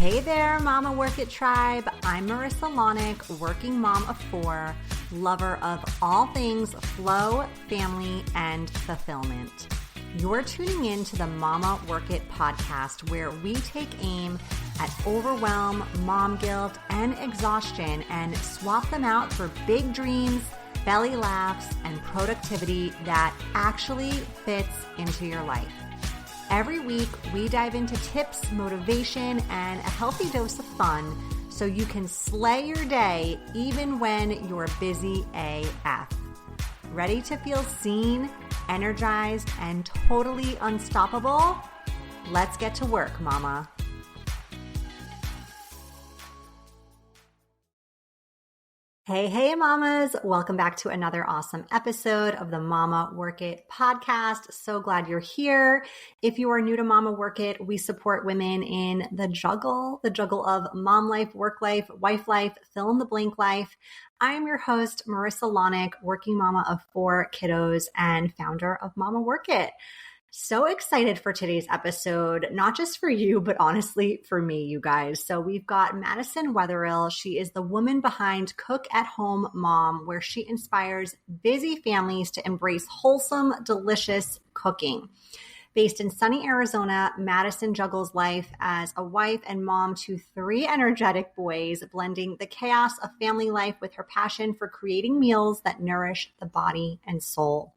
Hey there, Mama Work It Tribe. I'm Marissa Lonick, working mom of 4, lover of all things flow, family, and fulfillment. You're tuning in to the Mama Work It podcast, where we take aim at overwhelm, mom guilt, and exhaustion and swap them out for big dreams, belly laughs, and productivity that actually fits into your life. Every week, we dive into tips, motivation, and a healthy dose of fun so you can slay your day even when you're busy AF. Ready to feel seen, energized, and totally unstoppable? Let's get to work, mama. Hey, mamas. Welcome back to another awesome episode of the Mama Work It podcast. So glad you're here. If you are new to Mama Work It, we support women in the juggle of mom life, work life, wife life, fill in the blank life. I am your host, Marissa Lonick, working mama of 4 kiddos and founder of Mama Work It. So excited for today's episode, not just for you, but honestly for me, you guys. So we've got Madison Wetherill. She is the woman behind Cook at Home Mom, where she inspires busy families to embrace wholesome, delicious cooking. Based in sunny Arizona, Madison juggles life as a wife and mom to 3 energetic boys, blending the chaos of family life with her passion for creating meals that nourish the body and soul.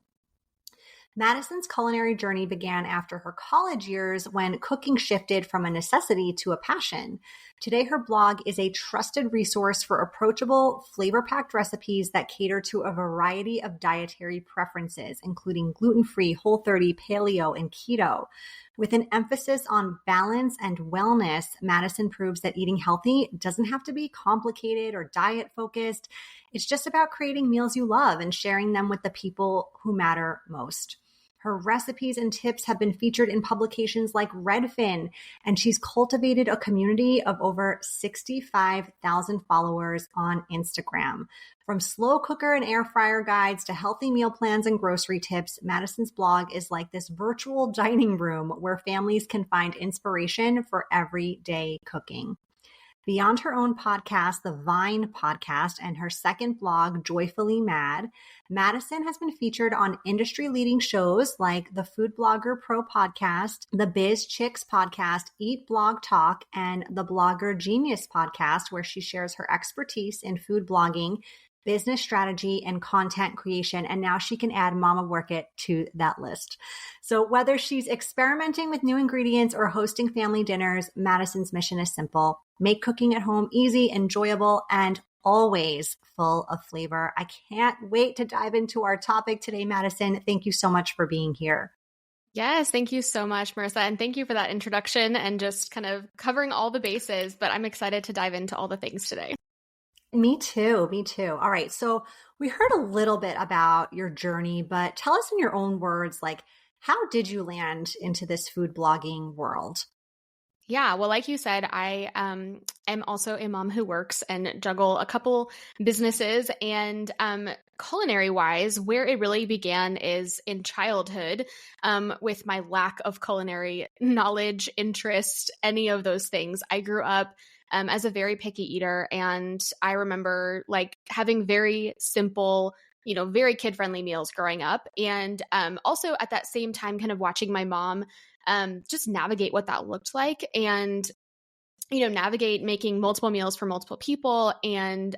Madison's culinary journey began after her college years when cooking shifted from a necessity to a passion. Today, her blog is a trusted resource for approachable, flavor-packed recipes that cater to a variety of dietary preferences, including gluten-free, Whole30, paleo, and keto. With an emphasis on balance and wellness, Madison proves that eating healthy doesn't have to be complicated or diet-focused. It's just about creating meals you love and sharing them with the people who matter most. Her recipes and tips have been featured in publications like Redfin, and she's cultivated a community of over 65,000 followers on Instagram. From slow cooker and air fryer guides to healthy meal plans and grocery tips, Madison's blog is like this virtual dining room where families can find inspiration for everyday cooking. Beyond her own podcast, the Vine podcast, and her second blog, Joyfully Mad, Madison has been featured on industry-leading shows like the Food Blogger Pro podcast, the Biz Chicks podcast, Eat Blog Talk, and the Blogger Genius podcast, where she shares her expertise in food blogging, business strategy, and content creation. And now she can add Mama Work It to that list. So whether she's experimenting with new ingredients or hosting family dinners, Madison's mission is simple: make cooking at home easy, enjoyable, and always full of flavor. I can't wait to dive into our topic today, Madison. Thank you so much for being here. Yes, thank you so much, Marissa. And thank you for that introduction and just kind of covering all the bases, but I'm excited to dive into all the things today. Me too. All right. So we heard a little bit about your journey, but tell us in your own words, like, how did you land into this food blogging world? Yeah, well, like you said, I am also a mom who works and juggle a couple businesses. And culinary wise, where it really began is in childhood, with my lack of culinary knowledge, interest, any of those things. I grew up as a very picky eater, and I remember like having very simple, very kid-friendly meals growing up. And also at that same time, kind of watching my mom just navigate what that looked like and, navigate making multiple meals for multiple people and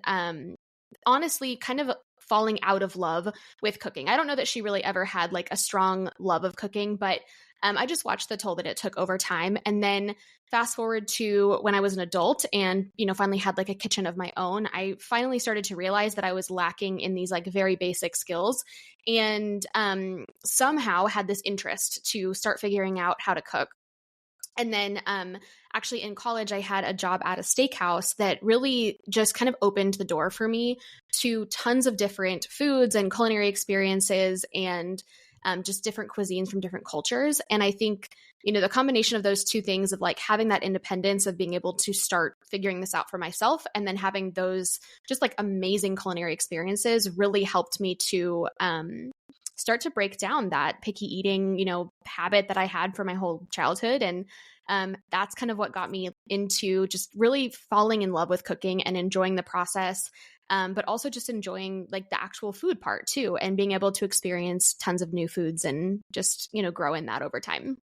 honestly kind of falling out of love with cooking. I don't know that she really ever had like a strong love of cooking, but I just watched the toll that it took over time. And then fast forward to when I was an adult and, finally had like a kitchen of my own, I finally started to realize that I was lacking in these like very basic skills and somehow had this interest to start figuring out how to cook. And then actually in college, I had a job at a steakhouse that really just kind of opened the door for me to tons of different foods and culinary experiences and just different cuisines from different cultures. And I think, the combination of those two things of like having that independence of being able to start figuring this out for myself and then having those just like amazing culinary experiences really helped me to start to break down that picky eating, habit that I had for my whole childhood. And that's kind of what got me into just really falling in love with cooking and enjoying the process. But also just enjoying like the actual food part too, and being able to experience tons of new foods and just, grow in that over time.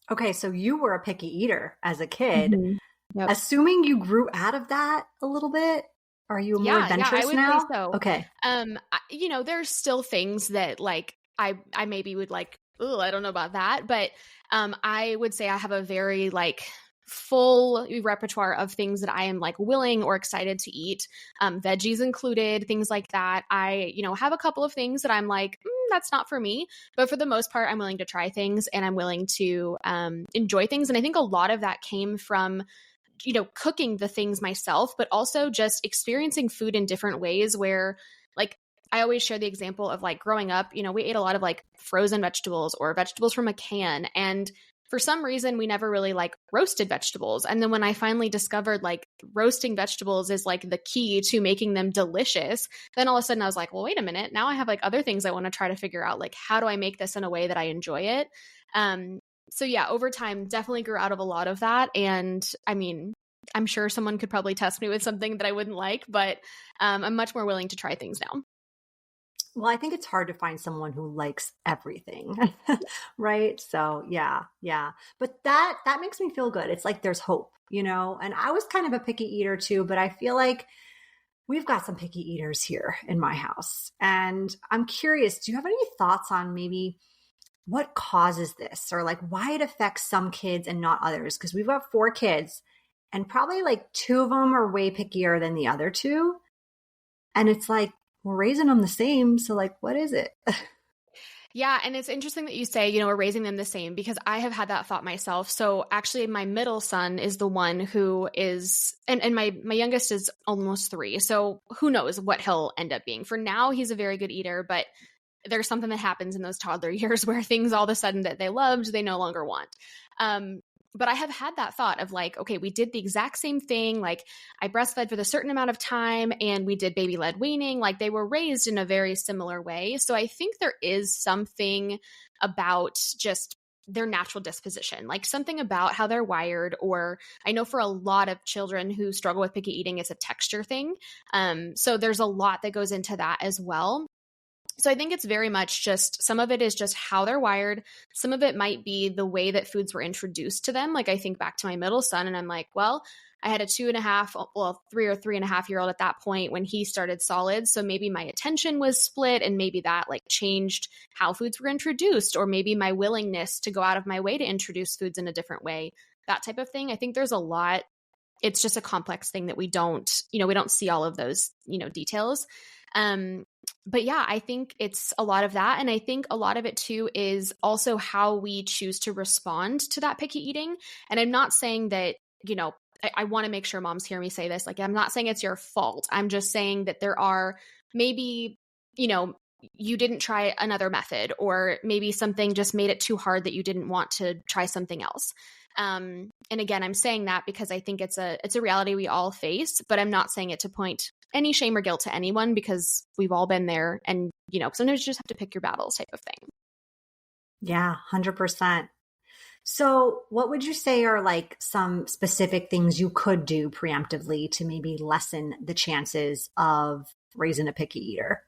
Okay, so you were a picky eater as a kid. Mhm. Yep. Assuming you grew out of that a little bit, are you more Yeah, I adventurous would say now? so. Okay. There's still things that like I maybe would like, oh, I don't know about that, but I would say I have a very like full repertoire of things that I am like willing or excited to eat, veggies included, things like that. I, have a couple of things that I'm like, that's not for me, but for the most part, I'm willing to try things and I'm willing to enjoy things. And I think a lot of that came from cooking the things myself, but also just experiencing food in different ways where like I always share the example of like growing up, we ate a lot of like frozen vegetables or vegetables from a can. And for some reason, we never really like roasted vegetables. And then when I finally discovered like roasting vegetables is like the key to making them delicious, then all of a sudden I was like, well, wait a minute. Now I have like other things I want to try to figure out. Like, how do I make this in a way that I enjoy it? So yeah, over time, definitely grew out of a lot of that. And I mean, I'm sure someone could probably test me with something that I wouldn't like, but I'm much more willing to try things now. Well, I think it's hard to find someone who likes everything, right? So yeah, yeah. But that makes me feel good. It's like there's hope, And I was kind of a picky eater too, but I feel like we've got some picky eaters here in my house. And I'm curious, do you have any thoughts on maybe what causes this or like why it affects some kids and not others? Because we've got 4 kids and probably like 2 of them are way pickier than the other 2. And it's like, we're raising them the same. So like, what is it? Yeah. And it's interesting that you say, we're raising them the same because I have had that thought myself. So actually my middle son is the one who is, and my youngest is almost 3. So who knows what he'll end up being. For now, he's a very good eater, but there's something that happens in those toddler years where things all of a sudden that they loved, they no longer want. But I have had that thought of like, okay, we did the exact same thing. Like I breastfed for the certain amount of time and we did baby-led weaning. Like they were raised in a very similar way. So I think there is something about just their natural disposition, like something about how they're wired. Or I know for a lot of children who struggle with picky eating, it's a texture thing. So there's a lot that goes into that as well. So I think it's very much just some of it is just how they're wired. Some of it might be the way that foods were introduced to them. Like I think back to my middle son and I'm like, well, I had a 3 or 3.5-year-old at that point when he started solids. So maybe my attention was split and maybe that like changed how foods were introduced, or maybe my willingness to go out of my way to introduce foods in a different way, that type of thing. I think there's a lot. It's just a complex thing that we don't see all of those, details. But yeah, I think it's a lot of that. And I think a lot of it too is also how we choose to respond to that picky eating. And I'm not saying that, I want to make sure moms hear me say this. Like, I'm not saying it's your fault. I'm just saying that there are maybe, you didn't try another method, or maybe something just made it too hard that you didn't want to try something else. And again, I'm saying that because I think it's a reality we all face, but I'm not saying it to point any shame or guilt to anyone because we've all been there. And, sometimes you just have to pick your battles type of thing. Yeah, 100%. So what would you say are like some specific things you could do preemptively to maybe lessen the chances of raising a picky eater?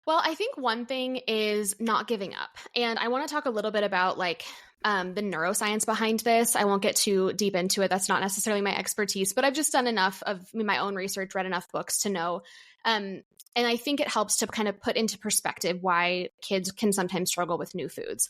Well, I think one thing is not giving up. And I want to talk a little bit about like the neuroscience behind this. I won't get too deep into it. That's not necessarily my expertise, but I've just done enough of my own research, read enough books to know. And I think it helps to kind of put into perspective why kids can sometimes struggle with new foods.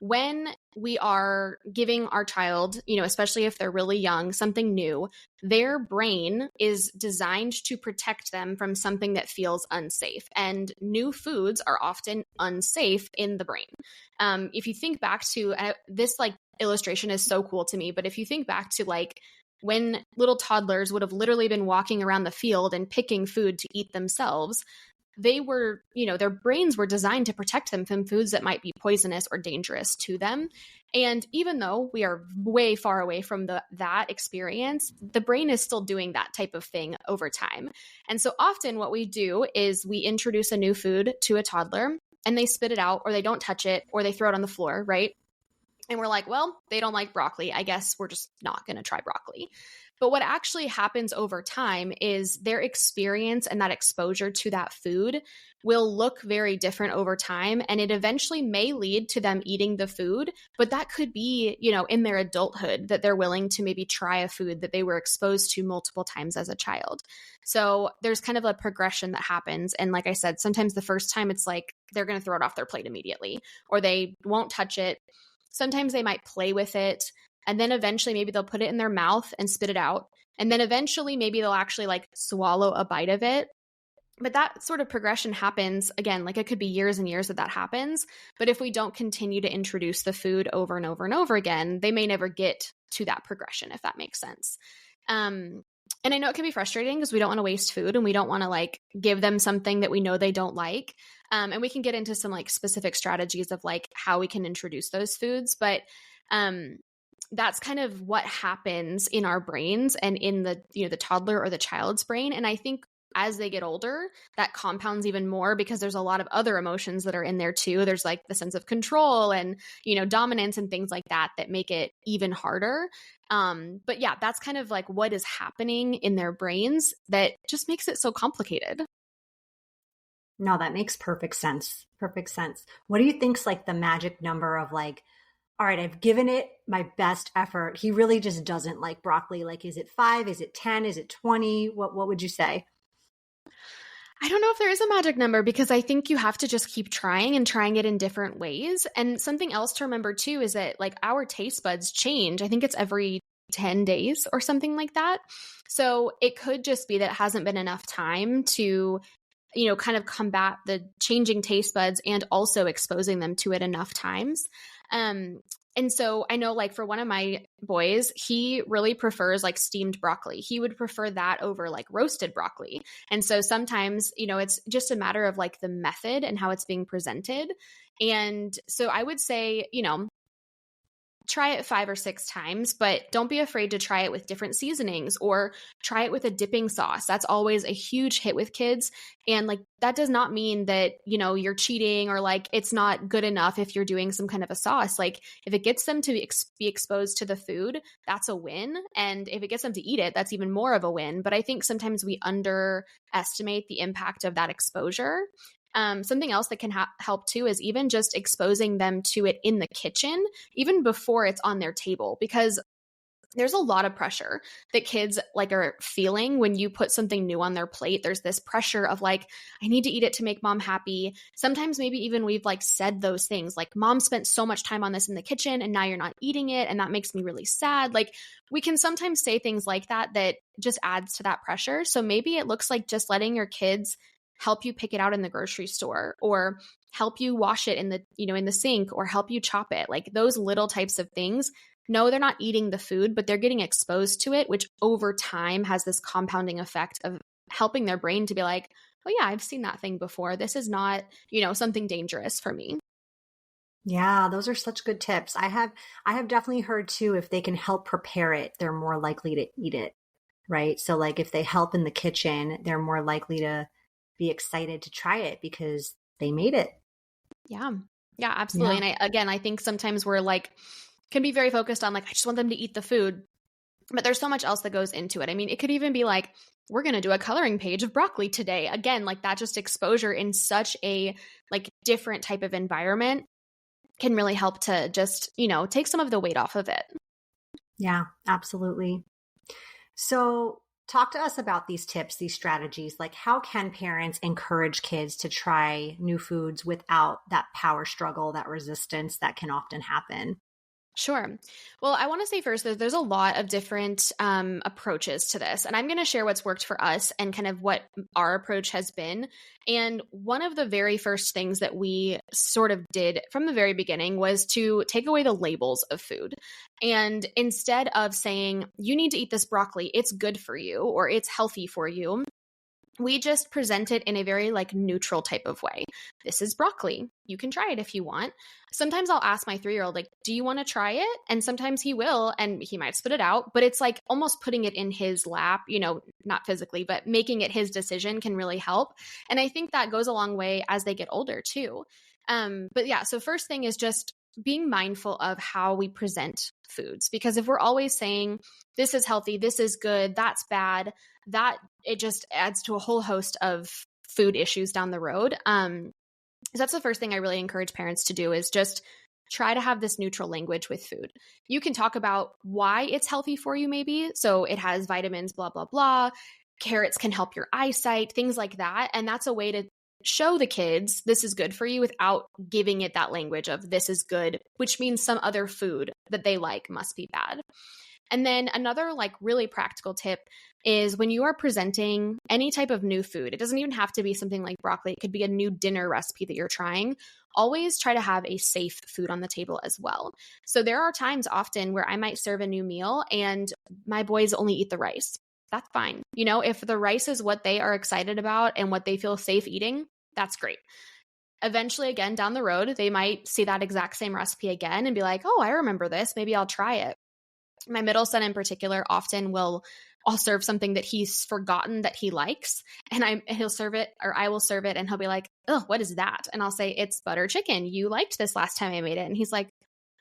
When we are giving our child, especially if they're really young, something new, their brain is designed to protect them from something that feels unsafe. And new foods are often unsafe in the brain. If you think back to this, like illustration is so cool to me, but if you think back to like when little toddlers would have literally been walking around the field and picking food to eat themselves, they were, their brains were designed to protect them from foods that might be poisonous or dangerous to them. And even though we are way far away from that experience, the brain is still doing that type of thing over time. And so often what we do is we introduce a new food to a toddler. and they spit it out or they don't touch it or they throw it on the floor, right? And we're like, well, they don't like broccoli. I guess we're just not going to try broccoli. But what actually happens over time is their experience and that exposure to that food will look very different over time. And it eventually may lead to them eating the food, but that could be, in their adulthood that they're willing to maybe try a food that they were exposed to multiple times as a child. So there's kind of a progression that happens. And like I said, sometimes the first time it's like they're going to throw it off their plate immediately, or they won't touch it. Sometimes they might play with it. And then eventually maybe they'll put it in their mouth and spit it out. And then eventually maybe they'll actually like swallow a bite of it. But that sort of progression happens, again, like it could be years and years that happens. But if we don't continue to introduce the food over and over and over again, they may never get to that progression, if that makes sense. And I know it can be frustrating because we don't want to waste food and we don't want to like give them something that we know they don't like. And we can get into some like specific strategies of like how we can introduce those foods. But that's kind of what happens in our brains and in the toddler or the child's brain. And I think as they get older, that compounds even more because there's a lot of other emotions that are in there too. There's like the sense of control and, dominance and things like that make it even harder. But yeah, that's kind of like what is happening in their brains that just makes it so complicated. No, that makes perfect sense. Perfect sense. What do you think's like the magic number of like, all right, I've given it my best effort. He really just doesn't like broccoli. Like, is it 5? Is it 10? Is it 20? What would you say? I don't know if there is a magic number because I think you have to just keep trying and trying it in different ways. And something else to remember too is that like our taste buds change. I think it's every 10 days or something like that. So it could just be that it hasn't been enough time to kind of combat the changing taste buds and also exposing them to it enough times. And so I know like for one of my boys, he really prefers like steamed broccoli. He would prefer that over like roasted broccoli. And so sometimes, it's just a matter of like the method and how it's being presented. And so I would say, try it 5 or 6 times, but don't be afraid to try it with different seasonings or try it with a dipping sauce. That's always a huge hit with kids. And like, that does not mean that, you're cheating or like, it's not good enough if you're doing some kind of a sauce. Like if it gets them to be exposed to the food, that's a win. And if it gets them to eat it, that's even more of a win. But I think sometimes we underestimate the impact of that exposure. Something else that can help too is even just exposing them to it in the kitchen, even before it's on their table, because there's a lot of pressure that kids like are feeling when you put something new on their plate. There's this pressure of like, I need to eat it to make mom happy. Sometimes maybe even we've like said those things like, mom spent so much time on this in the kitchen and now you're not eating it. And that makes me really sad. Like we can sometimes say things like that just adds to that pressure. So maybe it looks like just letting your kids help you pick it out in the grocery store or help you wash it in the, in the sink or help you chop it. Like those little types of things. No, they're not eating the food, but they're getting exposed to it, which over time has this compounding effect of helping their brain to be like, oh yeah, I've seen that thing before. This is not, something dangerous for me. Yeah, those are such good tips. I have definitely heard too, if they can help prepare it, they're more likely to eat it, right? So like if they help in the kitchen, they're more likely to be excited to try it because they made it. Yeah. Yeah, absolutely. Yeah. And I think sometimes we're like, can be very focused on like, I just want them to eat the food, but there's so much else that goes into it. I mean, it could even be like, we're going to do a coloring page of broccoli today. Again, like that just exposure in such a like different type of environment can really help to just, take some of the weight off of it. Yeah, absolutely. So talk to us about these tips, these strategies. Like how can parents encourage kids to try new foods without that power struggle, that resistance that can often happen? Sure. Well, I want to say first that there's a lot of different approaches to this, and I'm going to share what's worked for us and kind of what our approach has been. And one of the very first things that we sort of did from the very beginning was to take away the labels of food. And instead of saying, you need to eat this broccoli, it's good for you, or it's healthy for you, we just present it in a very like neutral type of way. This is broccoli. You can try it if you want. Sometimes I'll ask my 3-year-old, like, do you want to try it? And sometimes he will, and he might spit it out, but it's like almost putting it in his lap, not physically, but making it his decision can really help. And I think that goes a long way as they get older too. But yeah, so first thing is just being mindful of how we present foods, because if we're always saying this is healthy, this is good, that's bad, that it just adds to a whole host of food issues down the road. So that's the first thing I really encourage parents to do, is just try to have this neutral language with food. You can talk about why it's healthy for you, maybe. So it has vitamins, blah, blah, blah. Carrots can help your eyesight, things like that. And that's a way to show the kids this is good for you without giving it that language of this is good, which means some other food that they like must be bad. And then another like really practical tip is when you are presenting any type of new food, it doesn't even have to be something like broccoli. It could be a new dinner recipe that you're trying. Always try to have a safe food on the table as well. So there are times often where I might serve a new meal and my boys only eat the rice. That's fine. You know, if the rice is what they are excited about and what they feel safe eating, that's great. Eventually, again, down the road, they might see that exact same recipe again and be like, oh, I remember this. Maybe I'll try it. My middle son in particular often I'll serve something that he's forgotten that he likes, and he'll serve it, or I will serve it, and he'll be like, oh, what is that? And I'll say, it's butter chicken. You liked this last time I made it. And he's like,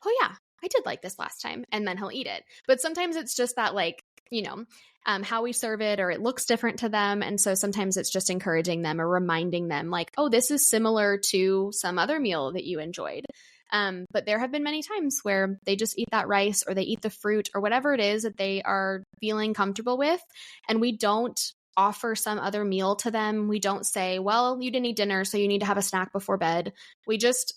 oh yeah, I did like this last time. And then he'll eat it. But sometimes it's just that, like, you know, how we serve it, or it looks different to them. And so sometimes it's just encouraging them or reminding them like, oh, this is similar to some other meal that you enjoyed. But there have been many times where they just eat that rice, or they eat the fruit, or whatever it is that they are feeling comfortable with. And we don't offer some other meal to them. We don't say, well, you didn't eat dinner, so you need to have a snack before bed.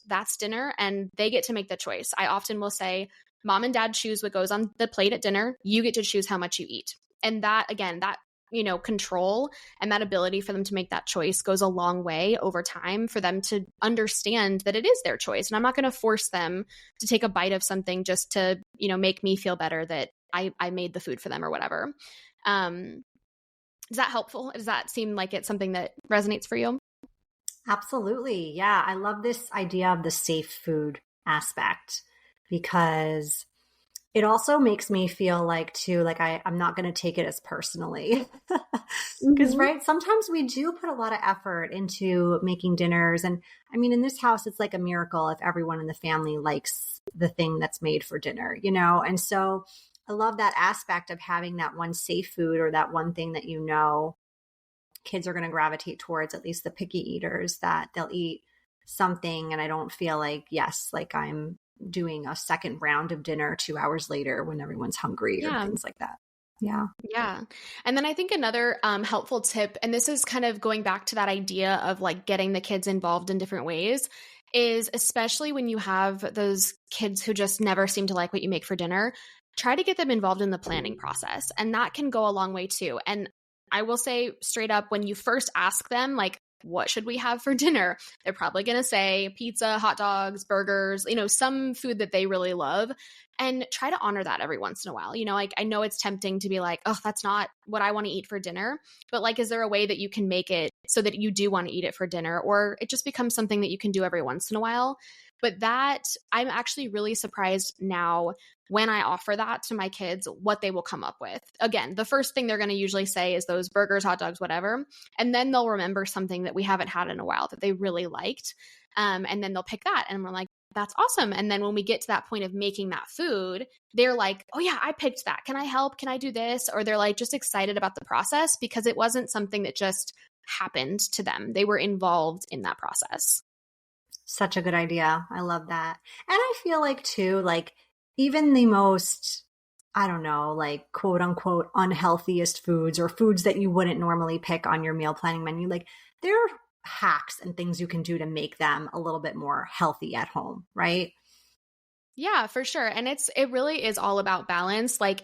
That's dinner, and they get to make the choice. I often will say, mom and dad choose what goes on the plate at dinner. You get to choose how much you eat. And that, again, that, you know, control and that ability for them to make that choice goes a long way over time for them to understand that it is their choice. And I'm not going to force them to take a bite of something just to, you know, make me feel better that I made the food for them or whatever. Is that helpful? Does that seem like it's something that resonates for you? Absolutely. Yeah. I love this idea of the safe food aspect, because it also makes me feel like too, like I'm not going to take it as personally. Because, right, sometimes we do put a lot of effort into making dinners. And I mean, in this house, it's like a miracle if everyone in the family likes the thing that's made for dinner, you know? And so I love that aspect of having that one safe food, or that one thing that, you know, kids are going to gravitate towards, at least the picky eaters, that they'll eat something. And I don't feel like, yes, like I'm doing a second round of dinner 2 hours later when everyone's hungry or things like that. Yeah. Yeah. And then I think another helpful tip, and this is kind of going back to that idea of like getting the kids involved in different ways, is especially when you have those kids who just never seem to like what you make for dinner, try to get them involved in the planning process. And that can go a long way too. And I will say straight up, when you first ask them, like, what should we have for dinner? They're probably going to say pizza, hot dogs, burgers, you know, some food that they really love, and try to honor that every once in a while. You know, like, I know it's tempting to be like, oh, that's not what I want to eat for dinner. But like, is there a way that you can make it so that you do want to eat it for dinner, or it just becomes something that you can do every once in a while? But that, I'm actually really surprised now when I offer that to my kids, what they will come up with. Again, the first thing they're going to usually say is those burgers, hot dogs, whatever. And then they'll remember something that we haven't had in a while that they really liked. And then they'll pick that. And we're like, that's awesome. And then when we get to that point of making that food, they're like, oh yeah, I picked that. Can I help? Can I do this? Or they're like just excited about the process, because it wasn't something that just happened to them. They were involved in that process. Such a good idea. I love that. And I feel like too, like even the most, I don't know, like quote unquote unhealthiest foods, or foods that you wouldn't normally pick on your meal planning menu, like there are hacks and things you can do to make them a little bit more healthy at home, right? Yeah, for sure. And it really is all about balance. Like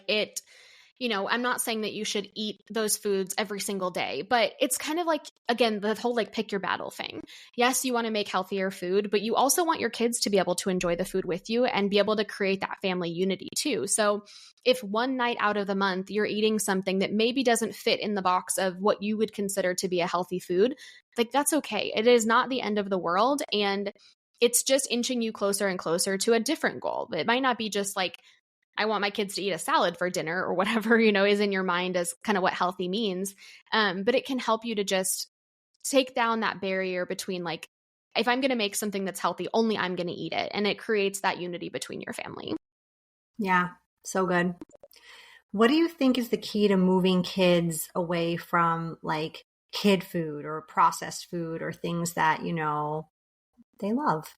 you know, I'm not saying that you should eat those foods every single day, but it's kind of like, again, the whole like pick your battle thing. Yes, you want to make healthier food, but you also want your kids to be able to enjoy the food with you and be able to create that family unity too. So if one night out of the month you're eating something that maybe doesn't fit in the box of what you would consider to be a healthy food, like that's okay. It is not the end of the world. And it's just inching you closer and closer to a different goal. It might not be just like, I want my kids to eat a salad for dinner, or whatever, you know, is in your mind as kind of what healthy means. But it can help you to just take down that barrier between like if I'm going to make something that's healthy, only I'm going to eat it. And it creates that unity between your family. Yeah, so good. What do you think is the key to moving kids away from like kid food or processed food or things that, they love?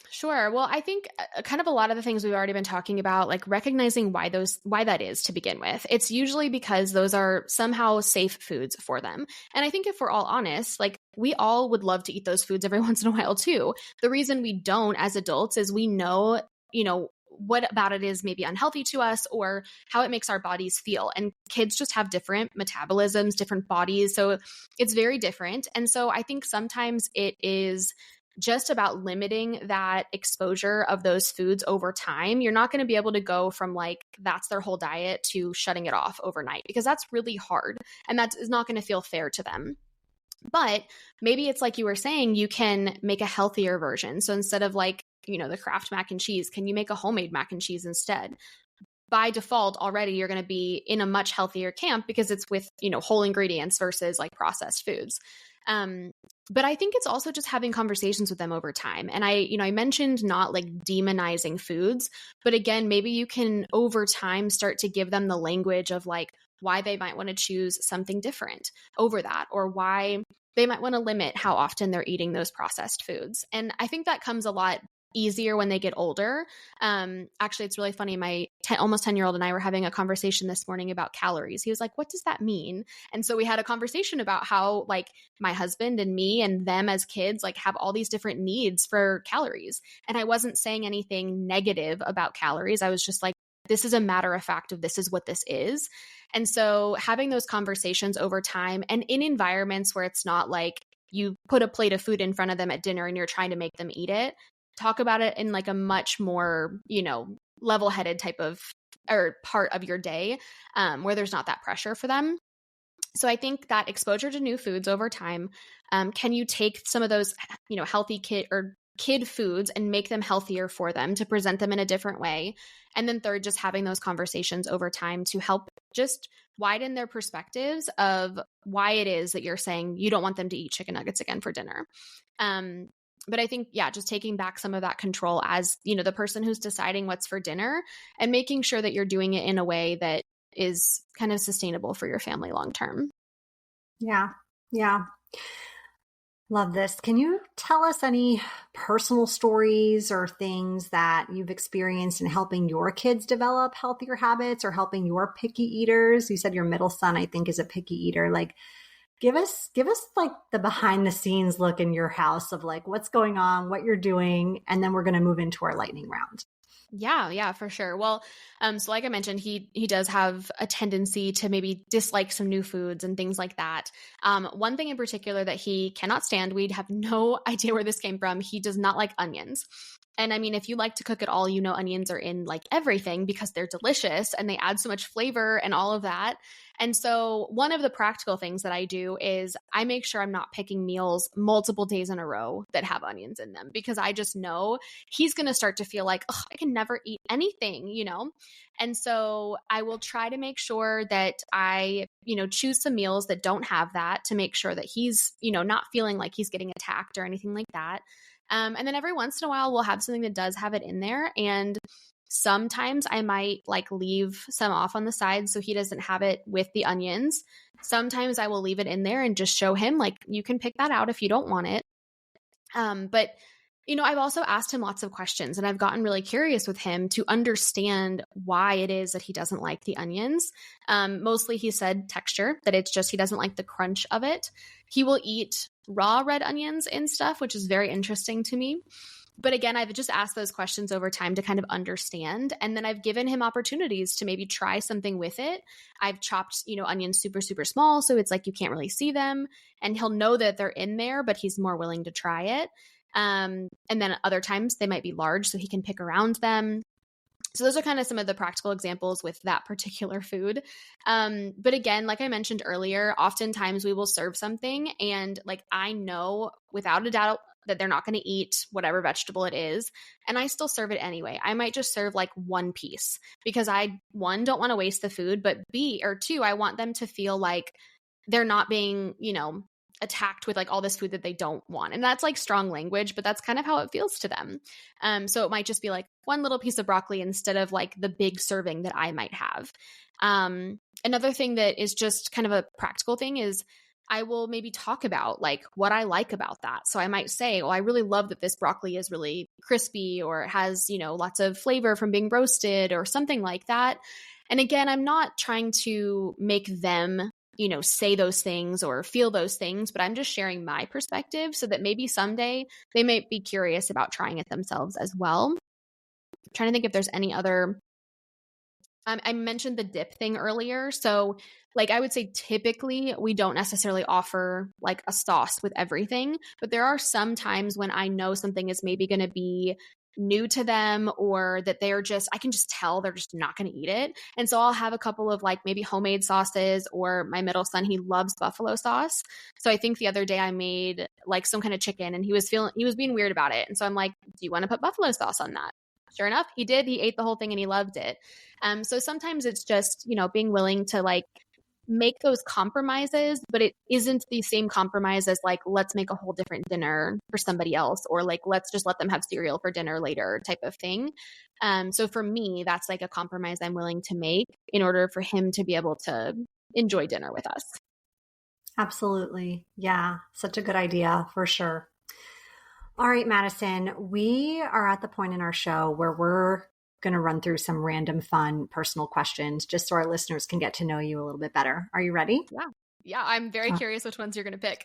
Sure. Well, I think kind of a lot of the things we've already been talking about, like recognizing why that is to begin with. It's usually because those are somehow safe foods for them. And I think if we're all honest, like we all would love to eat those foods every once in a while too. The reason we don't as adults is we know, what about it is maybe unhealthy to us or how it makes our bodies feel. And kids just have different metabolisms, different bodies. So it's very different. And so I think sometimes it is just about limiting that exposure of those foods over time. You're not going to be able to go from like that's their whole diet to shutting it off overnight because that's really hard and that is not going to feel fair to them. But maybe it's like you were saying, you can make a healthier version. So instead of like, the Kraft mac and cheese, can you make a homemade mac and cheese instead? By default, already you're going to be in a much healthier camp because it's with, whole ingredients versus like processed foods. But I think it's also just having conversations with them over time. And I mentioned not like demonizing foods, but again, maybe you can over time start to give them the language of like why they might want to choose something different over that, or why they might want to limit how often they're eating those processed foods. And I think that comes a lot easier when they get older. Actually, it's really funny. My almost 10-year-old and I were having a conversation this morning about calories. He was like, what does that mean? And so we had a conversation about how like my husband and me and them as kids like have all these different needs for calories. And I wasn't saying anything negative about calories. I was just like, this is a matter of fact of this is what this is. And so having those conversations over time and in environments where it's not like you put a plate of food in front of them at dinner and you're trying to make them eat it, talk about it in like a much more, level-headed type of or part of your day where there's not that pressure for them. So I think that exposure to new foods over time, can you take some of those, healthy kid foods and make them healthier for them to present them in a different way? And then third, just having those conversations over time to help just widen their perspectives of why it is that you're saying you don't want them to eat chicken nuggets again for dinner. But I think, just taking back some of that control as, the person who's deciding what's for dinner and making sure that you're doing it in a way that is kind of sustainable for your family long term. Yeah. Yeah. Love this. Can you tell us any personal stories or things that you've experienced in helping your kids develop healthier habits or helping your picky eaters? You said your middle son, I think, is a picky eater. Like, give us like the behind the scenes look in your house of like what's going on, what you're doing, and then we're going to move into our lightning round. Yeah, for sure. Well, so like I mentioned, he does have a tendency to maybe dislike some new foods and things like that. One thing in particular that he cannot stand, we'd have no idea where this came from. He does not like onions. And I mean, if you like to cook at all, onions are in like everything because they're delicious and they add so much flavor and all of that. And so one of the practical things that I do is I make sure I'm not picking meals multiple days in a row that have onions in them because I just know he's going to start to feel like, oh, I can never eat anything, And so I will try to make sure that I, choose some meals that don't have that to make sure that he's, not feeling like he's getting attacked or anything like that. And then every once in a while, we'll have something that does have it in there. And sometimes I might like leave some off on the side so he doesn't have it with the onions. Sometimes I will leave it in there and just show him like, you can pick that out if you don't want it. But I've also asked him lots of questions and I've gotten really curious with him to understand why it is that he doesn't like the onions. Mostly he said texture, that it's just he doesn't like the crunch of it. He will eat raw red onions and stuff, which is very interesting to me. But again, I've just asked those questions over time to kind of understand. And then I've given him opportunities to maybe try something with it. I've chopped, onions super, super small. So it's like you can't really see them. And he'll know that they're in there, but he's more willing to try it. And then other times they might be large, so he can pick around them. So those are kind of some of the practical examples with that particular food. But again, like I mentioned earlier, oftentimes we will serve something and like I know without a doubt that they're not going to eat whatever vegetable it is. And I still serve it anyway. I might just serve like one piece because I, one, don't want to waste the food, but two, I want them to feel like they're not being, attacked with like all this food that they don't want. And that's like strong language, but that's kind of how it feels to them. So it might just be like one little piece of broccoli instead of like the big serving that I might have. Another thing that is just kind of a practical thing is I will maybe talk about like what I like about that. So I might say, oh, I really love that this broccoli is really crispy or it has, lots of flavor from being roasted or something like that. And again, I'm not trying to make them, say those things or feel those things, but I'm just sharing my perspective so that maybe someday they might be curious about trying it themselves as well. I'm trying to think if there's any other. I mentioned the dip thing earlier. So like I would say typically we don't necessarily offer like a sauce with everything, but there are some times when I know something is maybe going to be new to them or that I can just tell they're just not going to eat it. And so I'll have a couple of like maybe homemade sauces, or my middle son, he loves buffalo sauce. So I think the other day I made like some kind of chicken and he was being weird about it. And so I'm like, do you want to put buffalo sauce on that? Sure enough, he did. He ate the whole thing and he loved it. So sometimes it's just, being willing to like make those compromises, but it isn't the same compromise as like, let's make a whole different dinner for somebody else, or like, let's just let them have cereal for dinner later type of thing. So for me, that's like a compromise I'm willing to make in order for him to be able to enjoy dinner with us. Absolutely. Yeah. Such a good idea for sure. All right, Madison, we are at the point in our show where we're going to run through some random fun personal questions just so our listeners can get to know you a little bit better. Are you ready? Yeah. Yeah. I'm very curious which ones you're going to pick.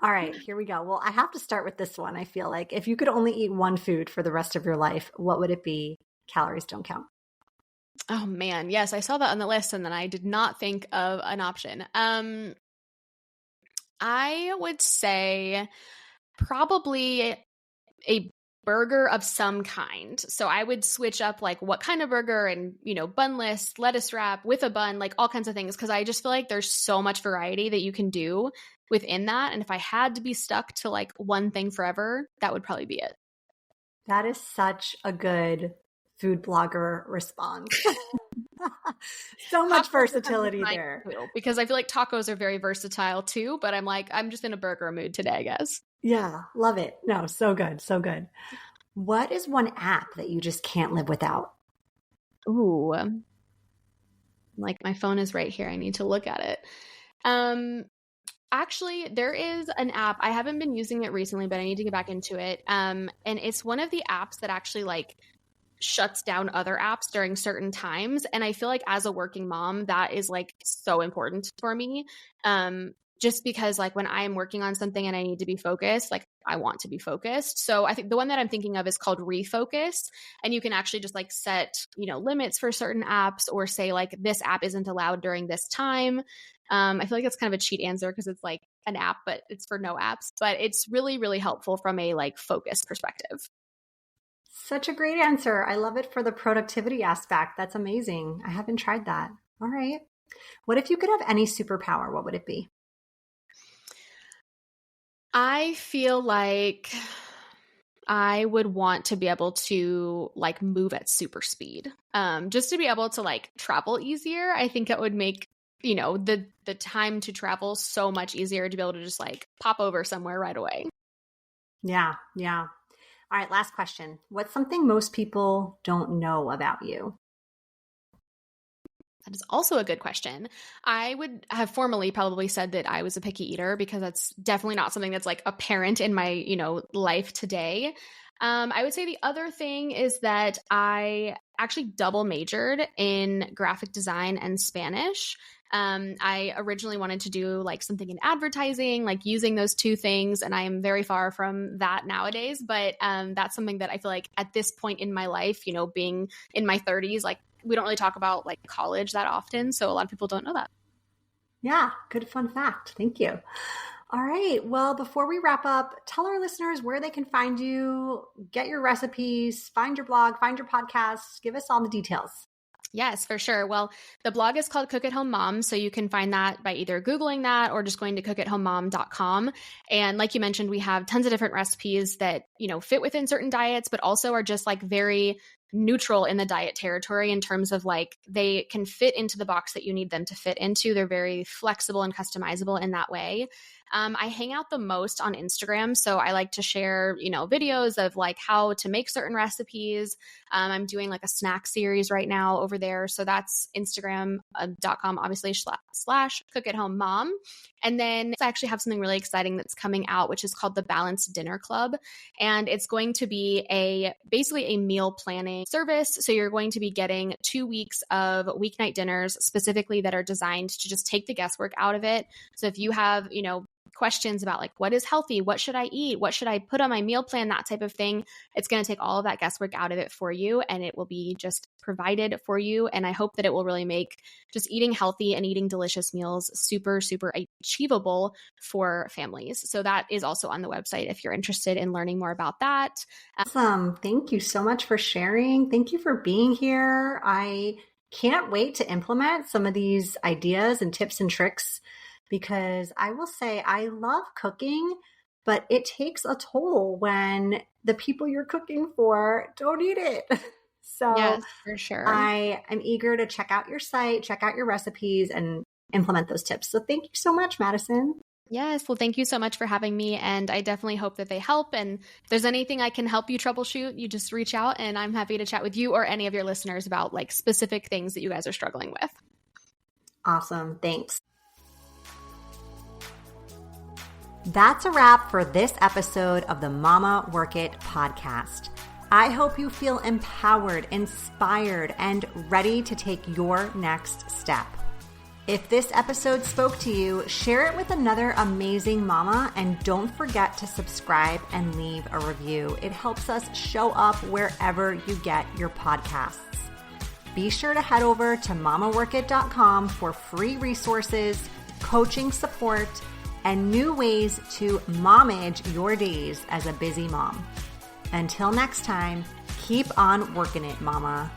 All right, here we go. Well, I have to start with this one. I feel like if you could only eat one food for the rest of your life, what would it be? Calories don't count. Oh man. Yes. I saw that on the list and then I did not think of an option. I would say probably a burger of some kind. So I would switch up like what kind of burger and, bunless, lettuce wrap with a bun, like all kinds of things. Cause I just feel like there's so much variety that you can do within that. And if I had to be stuck to like one thing forever, that would probably be it. That is such a good food blogger response. So much versatility there. Too, because I feel like tacos are very versatile too, but I'm just in a burger mood today, I guess. Yeah, love it. No, so good. So good. What is one app that you just can't live without? Ooh, like my phone is right here. I need to look at it. Actually, there is an app. I haven't been using it recently, but I need to get back into it. And it's one of the apps that actually like shuts down other apps during certain times. And I feel like as a working mom, that is like so important for me. Just because like when I'm working on something and I need to be focused, like I want to be focused. So I think the one that I'm thinking of is called Refocus. And you can actually just like set, limits for certain apps or say like this app isn't allowed during this time. I feel like it's kind of a cheat answer because it's like an app, but it's for no apps. But it's really, really helpful from a like focus perspective. Such a great answer. I love it for the productivity aspect. That's amazing. I haven't tried that. All right. What if you could have any superpower? What would it be? I feel like I would want to be able to like move at super speed. Just to be able to like travel easier. I think it would make, the time to travel so much easier to be able to just like pop over somewhere right away. Yeah. Yeah. All right, last question. What's something most people don't know about you? That is also a good question. I would have formally probably said that I was a picky eater because that's definitely not something that's like apparent in my, life today. I would say the other thing is that I actually double majored in graphic design and Spanish. I originally wanted to do like something in advertising, like using those two things. And I am very far from that nowadays. But that's something that I feel like at this point in my life, being in my 30s, like we don't really talk about like college that often. So a lot of people don't know that. Yeah, good fun fact. Thank you. All right. Well, before we wrap up, tell our listeners where they can find you, get your recipes, find your blog, find your podcast. Give us all the details. Yes, for sure. Well, the blog is called Cook at Home Mom. So you can find that by either Googling that or just going to cookatHomeMom.com. And like you mentioned, we have tons of different recipes that, fit within certain diets, but also are just like very neutral in the diet territory in terms of like they can fit into the box that you need them to fit into. They're very flexible and customizable in that way. I hang out the most on Instagram. So I like to share, videos of like how to make certain recipes. I'm doing like a snack series right now over there. So that's Instagram.com, obviously, slash Cook at Home Mom. And then I actually have something really exciting that's coming out, which is called the Balanced Dinner Club. And it's going to be basically a meal planning service. So you're going to be getting 2 weeks of weeknight dinners specifically that are designed to just take the guesswork out of it. So if you have, questions about like, what is healthy? What should I eat? What should I put on my meal plan? That type of thing. It's going to take all of that guesswork out of it for you, and it will be just provided for you. And I hope that it will really make just eating healthy and eating delicious meals super, super achievable for families. So that is also on the website if you're interested in learning more about that. Awesome. Thank you so much for sharing. Thank you for being here. I can't wait to implement some of these ideas and tips and tricks, because I will say I love cooking, but it takes a toll when the people you're cooking for don't eat it. So yes, for sure. I am eager to check out your site, check out your recipes, and implement those tips. So thank you so much, Madison. Yes. Well, thank you so much for having me. And I definitely hope that they help. And if there's anything I can help you troubleshoot, you just reach out, and I'm happy to chat with you or any of your listeners about like specific things that you guys are struggling with. Awesome. Thanks. That's a wrap for this episode of the Mama Work It podcast. I hope you feel empowered, inspired, and ready to take your next step. If this episode spoke to you, share it with another amazing mama, and don't forget to subscribe and leave a review. It helps us show up wherever you get your podcasts. Be sure to head over to mamaworkit.com for free resources, coaching support, and new ways to momage your days as a busy mom. Until next time, keep on working it, mama.